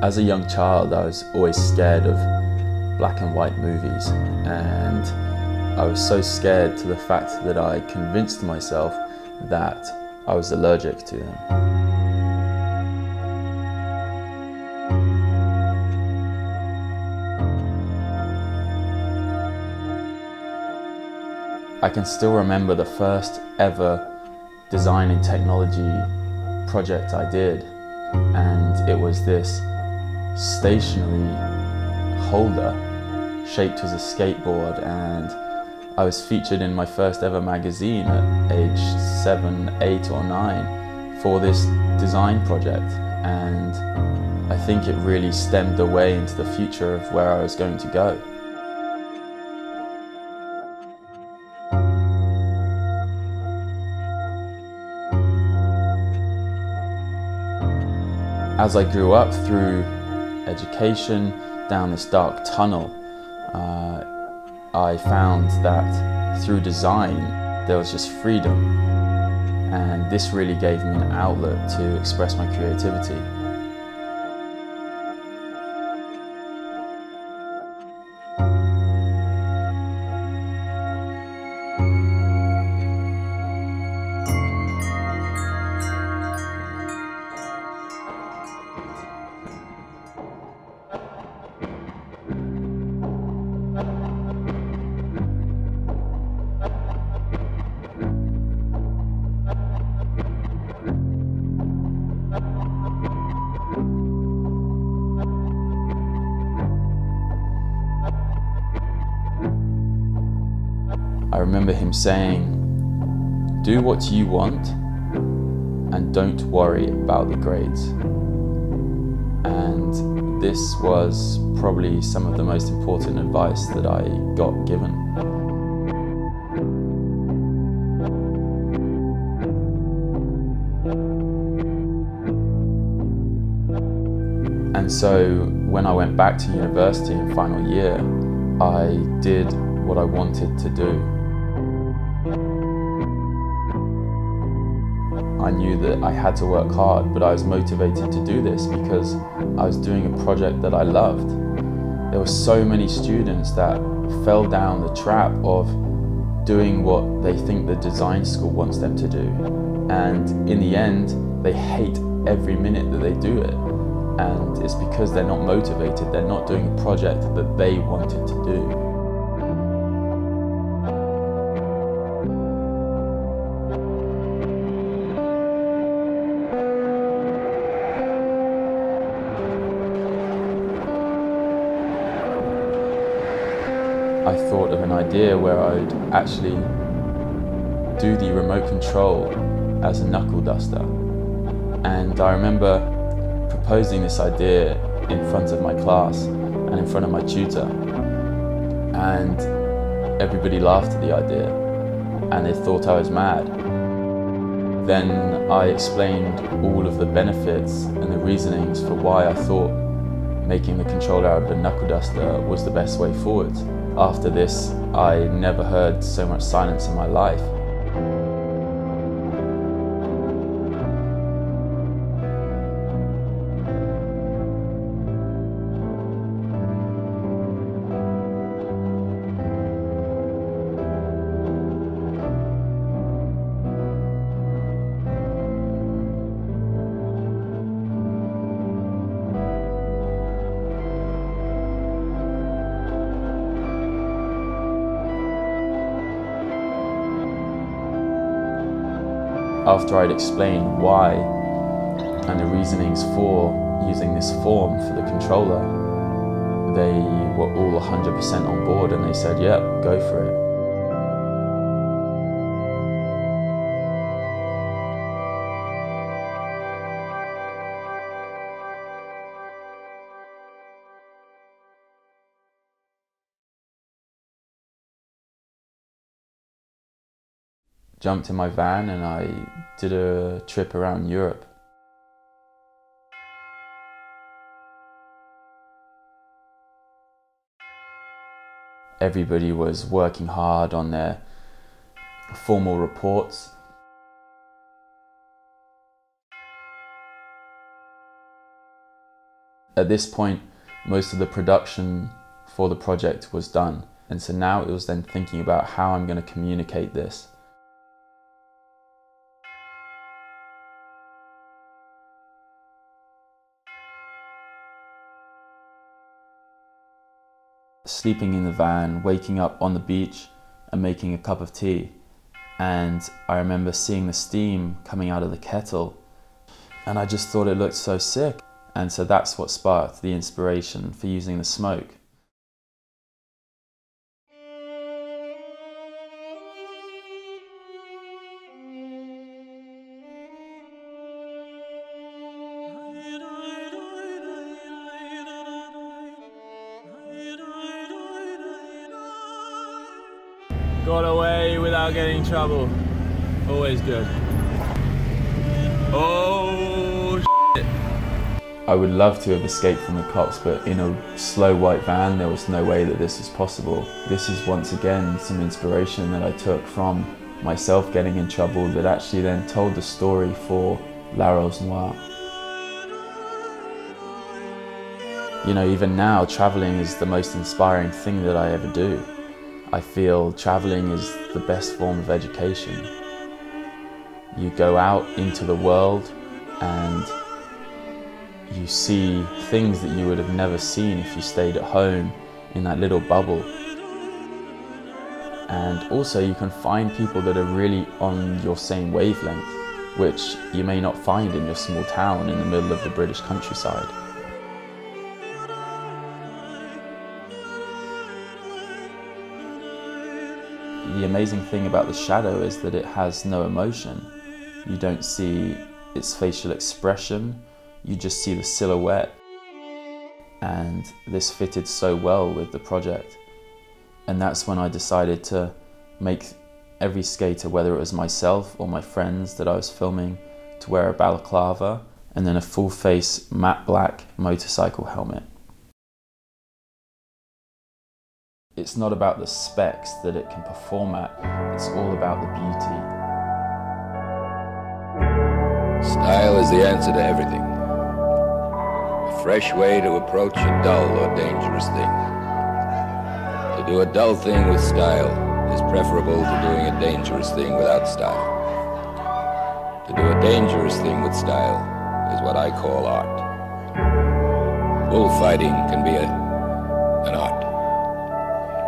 As a young child, I was always scared of black and white movies, and I was so scared to the fact that I convinced myself that I was allergic to them. I can still remember the first ever design and technology project I did, and it was this stationary holder shaped as a skateboard, and I was featured in my first ever magazine at age 7, 8 or 9 for this design project, and I think it really stemmed the way into the future of where I was going to go. As I grew up through education, down this dark tunnel, I found that through design there was just freedom, and this really gave me an outlet to express my creativity. I remember him saying, "Do what you want and don't worry about the grades." And this was probably some of the most important advice that I got given. And so when I went back to university in final year, I did what I wanted to do. I knew that I had to work hard, but I was motivated to do this because I was doing a project that I loved. There were so many students that fell down the trap of doing what they think the design school wants them to do. And in the end, they hate every minute that they do it. And it's because they're not motivated, they're not doing a project that they wanted to do. I thought of an idea where I'd actually do the remote control as a knuckle duster. And I remember proposing this idea in front of my class and in front of my tutor. And everybody laughed at the idea and they thought I was mad. Then I explained all of the benefits and the reasonings for why I thought making the controller out of a knuckle duster was the best way forward. After this, I never heard so much silence in my life. After I'd explained why and the reasonings for using this form for the controller, they were all 100% on board and they said, "Yep, go for it." Jumped in my van and I did a trip around Europe. Everybody was working hard on their formal reports. At this point, most of the production for the project was done. And so now it was then thinking about how I'm going to communicate this. Sleeping in the van, waking up on the beach and making a cup of tea. And I remember seeing the steam coming out of the kettle and I just thought it looked so sick. And so that's what sparked the inspiration for using the smoke. Got away without getting in trouble. Always good. Oh, shit. I would love to have escaped from the cops, but in a slow white van, there was no way that this was possible. This is once again some inspiration that I took from myself getting in trouble that actually then told the story for La Rose Noire. You know, even now, traveling is the most inspiring thing that I ever do. I feel traveling is the best form of education. You go out into the world and you see things that you would have never seen if you stayed at home in that little bubble. And also you can find people that are really on your same wavelength, which you may not find in your small town in the middle of the British countryside. The amazing thing about the shadow is that it has no emotion. You don't see its facial expression, you just see the silhouette. And this fitted so well with the project. And that's when I decided to make every skater, whether it was myself or my friends that I was filming, to wear a balaclava and then a full face matte black motorcycle helmet. It's not about the specs that it can perform at, it's all about the beauty. Style is the answer to everything. A fresh way to approach a dull or dangerous thing. To do a dull thing with style is preferable to doing a dangerous thing without style. To do a dangerous thing with style is what I call art. Bullfighting can be an art.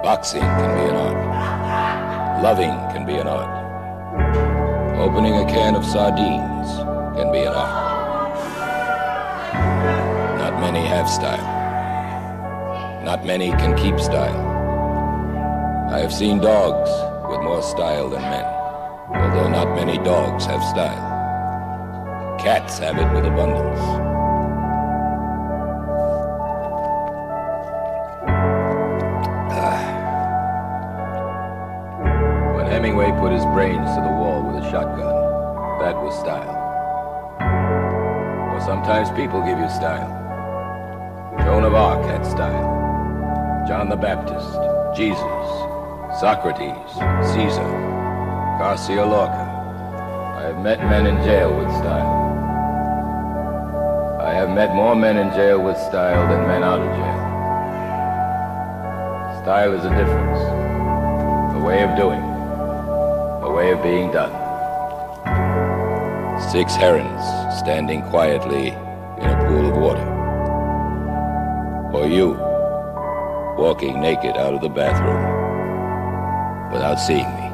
Boxing can be an art. Loving can be an art. Opening a can of sardines can be an art. Not many have style. Not many can keep style. I have seen dogs with more style than men, although not many dogs have style. Cats have it with abundance. Hemingway put his brains to the wall with a shotgun. That was style. Or sometimes people give you style. Joan of Arc had style. John the Baptist, Jesus, Socrates, Caesar, Garcia Lorca. I have met men in jail with style. I have met more men in jail with style than men out of jail. Style is a difference, a way of doing. A way of being done. 6 herons standing quietly in a pool of water. Or you walking naked out of the bathroom without seeing me.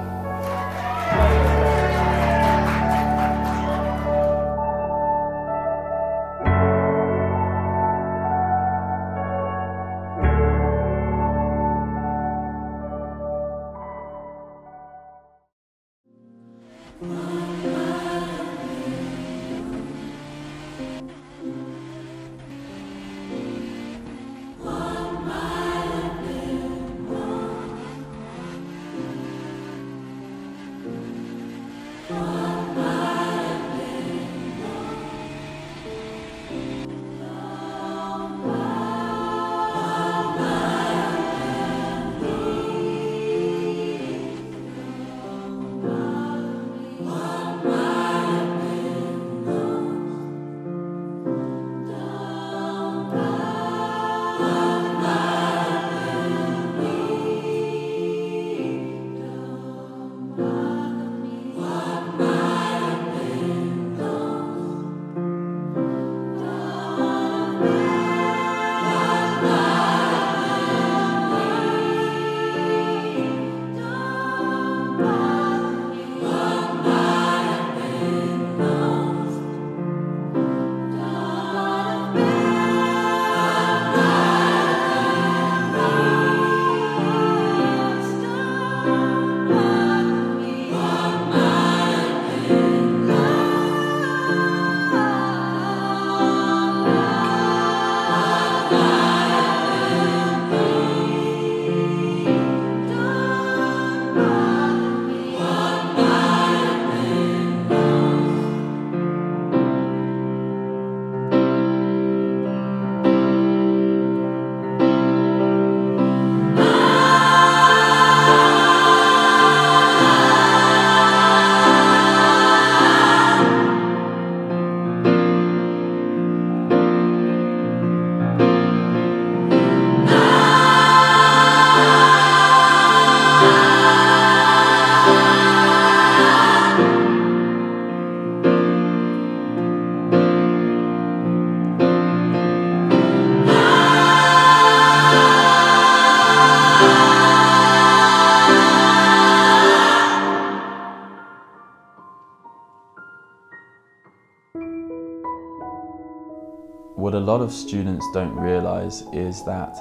What a lot of students don't realize is that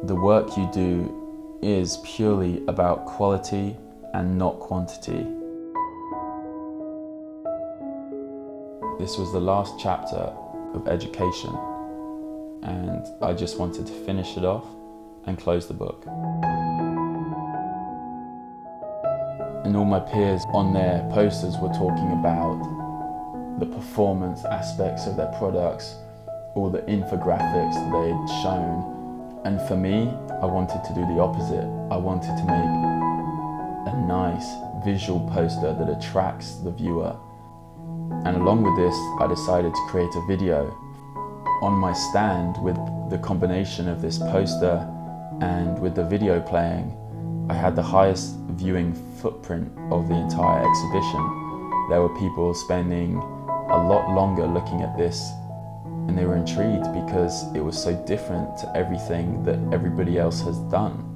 the work you do is purely about quality and not quantity. This was the last chapter of education, and I just wanted to finish it off and close the book. And all my peers on their posters were talking about the performance aspects of their products, all the infographics that they'd shown. And for me, I wanted to do the opposite. I wanted to make a nice visual poster that attracts the viewer. And along with this, I decided to create a video on my stand with the combination of this poster and with the video playing. I had the highest viewing footprint of the entire exhibition. There were people spending a lot longer looking at this, and they were intrigued because it was so different to everything that everybody else has done.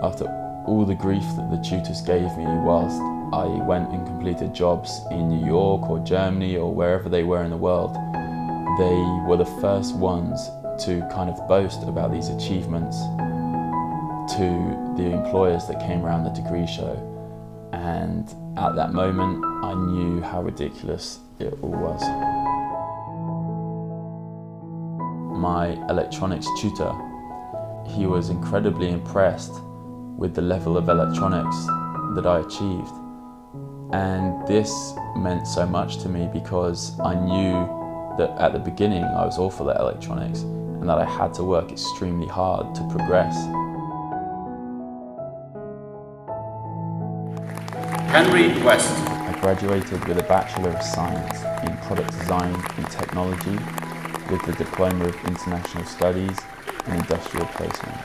After all the grief that the tutors gave me whilst I went and completed jobs in New York or Germany or wherever they were in the world, they were the first ones to kind of boast about these achievements to the employers that came around the degree show. And at that moment, I knew how ridiculous it all was. My electronics tutor, he was incredibly impressed with the level of electronics that I achieved. And this meant so much to me because I knew that at the beginning I was awful at electronics and that I had to work extremely hard to progress. Henry West. I graduated with a Bachelor of Science in Product Design and Technology with the Diploma of International Studies and Industrial Placement.